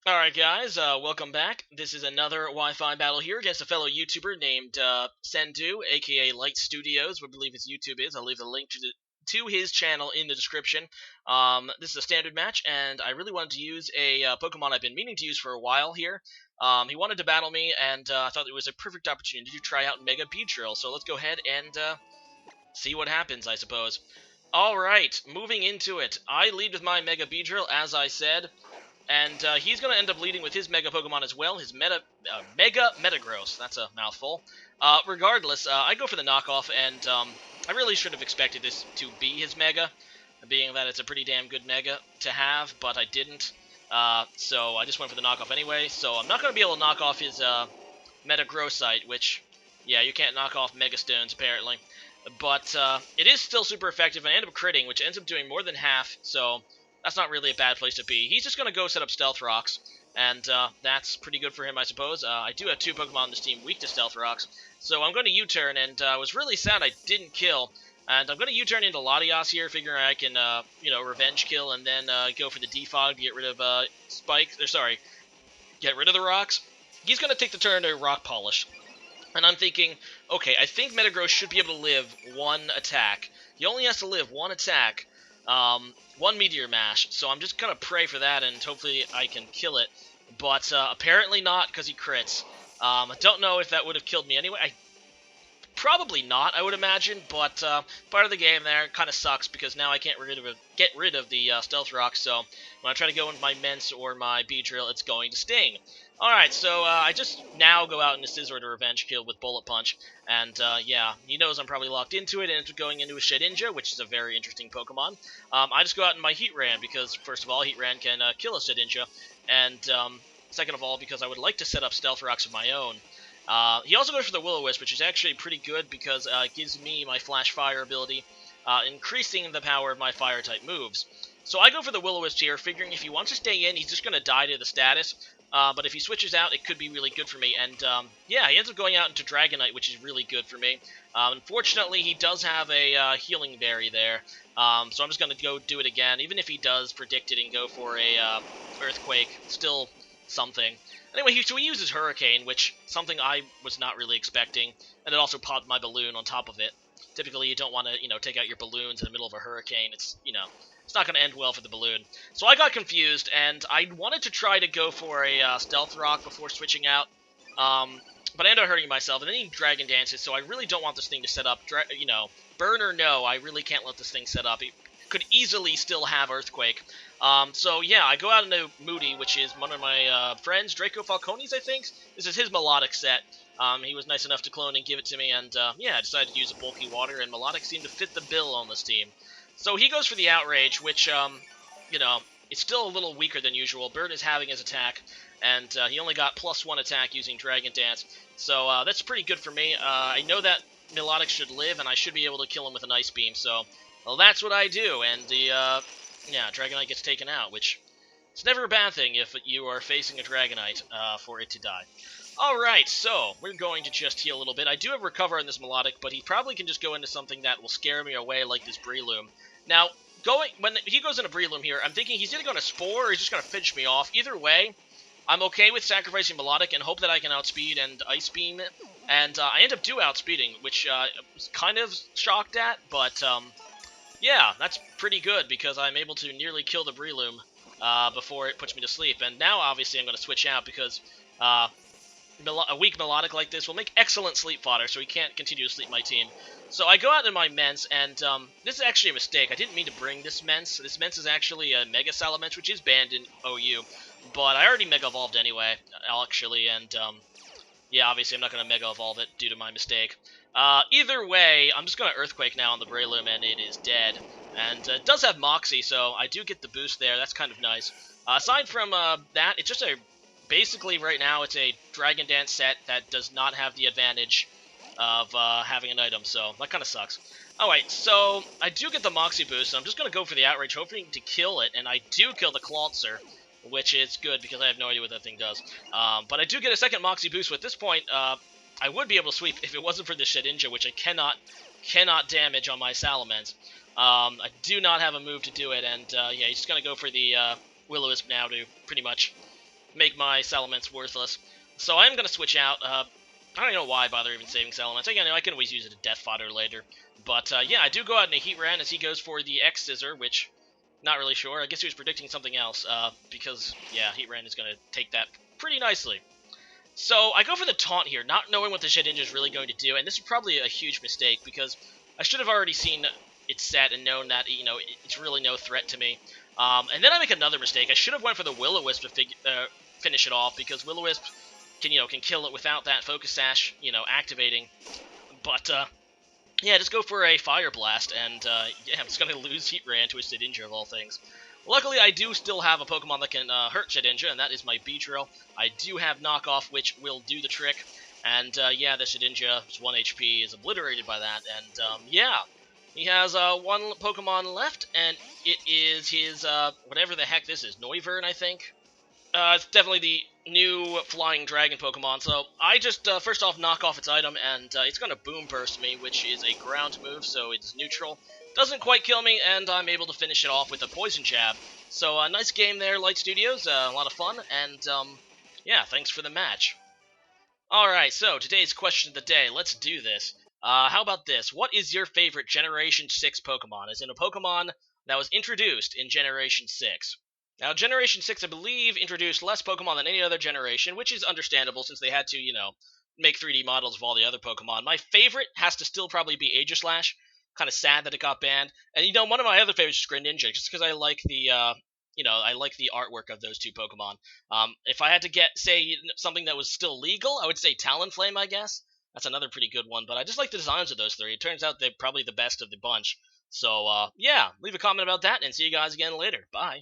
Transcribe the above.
Alright guys, welcome back. This is another Wi-Fi battle here against a fellow YouTuber named Sendu, aka litestudios, what I believe his YouTube is. I'll leave a link to his channel in the description. This is a standard match, and I really wanted to use a Pokemon I've been meaning to use for a while here. He wanted to battle me, and I thought it was a perfect opportunity to try out Mega Beedrill, so let's go ahead and see what happens, I suppose. Alright, moving into it. I lead with my Mega Beedrill, as I said. And he's going to end up leading with his Mega Pokemon as well, his Mega Metagross. That's a mouthful. Regardless, I go for the knockoff, and I really should have expected this to be his Mega, being that it's a pretty damn good Mega to have, but I didn't. So I just went for the knockoff anyway, so I'm not going to be able to knock off his Metagrossite, which, yeah, you can't knock off Mega Stones, apparently. But it is still super effective, and I end up critting, which ends up doing more than half, so that's not really a bad place to be. He's just going to go set up Stealth Rocks, and that's pretty good for him, I suppose. I do have two Pokemon on this team weak to Stealth Rocks, so I'm going to U-turn, and I was really sad I didn't kill. And I'm going to U-turn into Latias here, figuring I can, revenge kill, and then go for the Defog to get rid of get rid of the rocks. He's going to take the turn to Rock Polish. And I'm thinking, okay, I think Metagross should be able to live one attack. He only has to live one attack. One Meteor Mash, so I'm just gonna pray for that, and hopefully I can kill it, but apparently not, because he crits. I don't know if that would have killed me anyway. Probably not, I would imagine, but part of the game there kind of sucks, because now I can't get rid of the Stealth Rock, so when I try to go into my Mence or my Beedrill, it's going to sting. Alright, so I just now go out into Scizor to revenge kill with Bullet Punch, and yeah, he knows I'm probably locked into it, and it's going into a Shedinja, which is a very interesting Pokemon. I just go out in my Heatran, because first of all, Heatran can kill a Shedinja, and second of all, because I would like to set up Stealth Rocks of my own. He also goes for the Will-O-Wisp, which is actually pretty good, because it gives me my Flash Fire ability, increasing the power of my Fire-type moves. So I go for the Will-O-Wisp here, figuring if he wants to stay in, he's just going to die to the status. But if he switches out, it could be really good for me. And, yeah, he ends up going out into Dragonite, which is really good for me. Unfortunately, he does have a Healing Berry there. So I'm just going to go do it again. Even if he does predict it and go for a Earthquake, still something. Anyway, so he uses Hurricane, which something I was not really expecting. And it also popped my balloon on top of it. Typically, you don't want to, take out your balloons in the middle of a hurricane. It's, it's not going to end well for the balloon. So I got confused, and I wanted to try to go for a Stealth Rock before switching out. But I ended up hurting myself, and then he Dragon Dances, so I really don't want this thing to set up. Burn or no, I really can't let this thing set up. It could easily still have Earthquake. So yeah, I go out into Moody, which is one of my friends, Draco Falcones, I think. This is his Melodic set. He was nice enough to clone and give it to me, and yeah, I decided to use a Bulky Water, and Melodic seemed to fit the bill on this team. So he goes for the Outrage, which, it's still a little weaker than usual. Bird is having his attack, and he only got +1 attack using Dragon Dance. So that's pretty good for me. I know that Melodic should live, and I should be able to kill him with an Ice Beam, so well, that's what I do, and the, Dragonite gets taken out, which it's never a bad thing if you are facing a Dragonite for it to die. Alright, so we're going to just heal a little bit. I do have Recover on this Melodic, but he probably can just go into something that will scare me away, like this Breloom. Now, when he goes into Breloom here, I'm thinking he's either going to Spore or he's just going to finish me off. Either way, I'm okay with sacrificing Melodic and hope that I can outspeed and Ice Beam it. And I end up outspeeding, which I was kind of shocked at, but yeah, that's pretty good because I'm able to nearly kill the Breloom before it puts me to sleep. And now, obviously, I'm going to switch out because a weak Melodic like this will make excellent sleep fodder, so he can't continue to sleep my team. So I go out in my Mence, and this is actually a mistake. I didn't mean to bring this Mence. This Mence is actually a Mega Salamence, which is banned in OU. But I already Mega Evolved anyway, actually, and yeah, obviously I'm not going to Mega Evolve it due to my mistake. Either way, I'm just going to Earthquake now on the Breloom, and it is dead. And it does have Moxie, so I do get the boost there. That's kind of nice. Aside from that, it's just basically, right now, it's a Dragon Dance set that does not have the advantage of having an item, so that kind of sucks. Alright, so I do get the Moxie boost, and I'm just going to go for the Outrage, hoping to kill it, and I do kill the Clauncer, which is good because I have no idea what that thing does. But I do get a second Moxie boost, so at this point, I would be able to sweep if it wasn't for this Shedinja, which I cannot damage on my Salamence. I do not have a move to do it, and yeah, he's just going to go for the Will-O-Wisp now to pretty much make my Salamence worthless. So I am going to switch out. I don't know why I bother even saving Salamence. Again, I can always use it as Death Fodder later. But yeah, I do go out in a Heatran as he goes for the X-Scissor, which, not really sure. I guess he was predicting something else, because, yeah, Heatran is going to take that pretty nicely. So I go for the Taunt here, not knowing what the Shedinja is really going to do, and this is probably a huge mistake, because I should have already seen it set and known that, you know, it's really no threat to me. And then I make another mistake. I should have went for the Will-O-Wisp to finish it off, because Will-O-Wisp can kill it without that Focus Sash, activating. But, yeah, just go for a Fire Blast, and, yeah, I'm just going to lose Heatran to a Shedinja of all things. Luckily, I do still have a Pokemon that can hurt Shedinja, and that is my Beedrill. I do have Knockoff, which will do the trick, and, yeah, the Shedinja's 1 HP is obliterated by that, and, yeah. He has one Pokemon left, and it is his, whatever the heck this is, Noivern, I think? It's definitely the new Flying Dragon Pokemon, so I just, first off, knock off its item, and it's going to Boom Burst me, which is a ground move, so it's neutral. Doesn't quite kill me, and I'm able to finish it off with a Poison Jab. So, nice game there, Light Studios, a lot of fun, and, yeah, thanks for the match. Alright, so today's question of the day, let's do this. How about this? What is your favorite Generation 6 Pokemon? As in a Pokemon that was introduced in Generation 6. Now, Generation 6, I believe, introduced less Pokemon than any other generation, which is understandable since they had to, make 3D models of all the other Pokemon. My favorite has to still probably be Aegislash. Kind of sad that it got banned. And, one of my other favorites is Greninja, just because I like the, I like the artwork of those two Pokemon. If I had to say something that was still legal, I would say Talonflame, I guess. That's another pretty good one, but I just like the designs of those three. It turns out they're probably the best of the bunch. So, yeah, leave a comment about that, and see you guys again later. Bye.